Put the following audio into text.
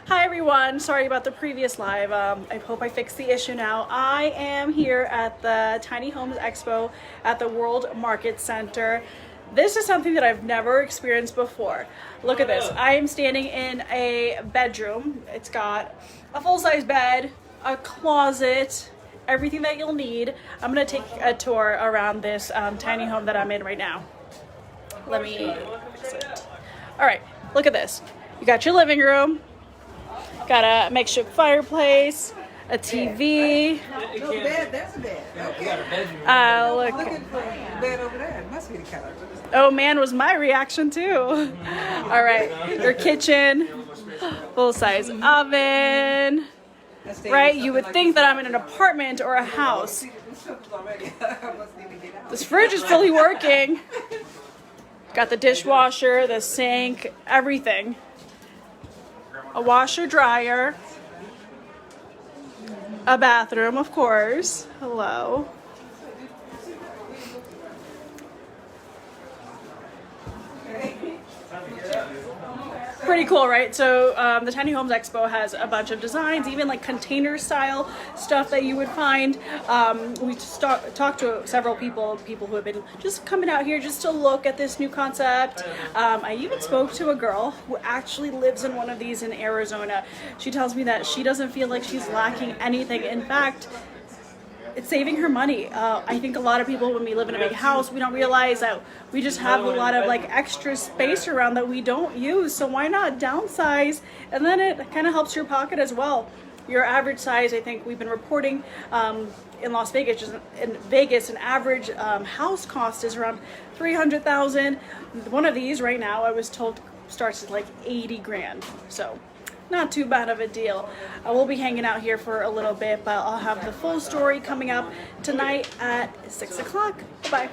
Hi everyone, sorry about the previous live. I hope I fixed the issue now. I am here at the Tiny Homes Expo at the World Market Center. This is something that I've never experienced before. Look at this. I am standing in a bedroom. It's got a full-size bed, a closet, everything that you'll need. I'm gonna take a tour around this tiny home that I'm in right now. Let me fix it. All right, look at this. You got your living room. Got a makeshift fireplace, a TV. No bed, there's a bed. Okay. Look. Looking for a bed over there. It must be the couch. Oh man, was my reaction too. All right, your kitchen, full-size oven. Right, you would think that I'm in an apartment or a house. This fridge is fully working. Got the dishwasher, the sink, everything. A washer dryer, a bathroom, of course. Hello. Pretty cool, right? So the Tiny Homes Expo has a bunch of designs, even like container style stuff that you would find. We talked to several people who have been just coming out here just to look at this new concept. I even spoke to a girl who actually lives in one of these in Arizona. She tells me that she doesn't feel like she's lacking anything. In fact, it's saving her money. I think a lot of people, when we live in a big house, we don't realize that we just have a lot of like extra space around that we don't use. So why not downsize? And then it kind of helps your pocket as well. Your average size, I think we've been reporting in Las Vegas, an average house cost is around $300,000. One of these right now, I was told, starts at like 80 grand. So not too bad of a deal. We'll be hanging out here for a little bit, but I'll have the full story coming up tonight at 6 o'clock. Bye.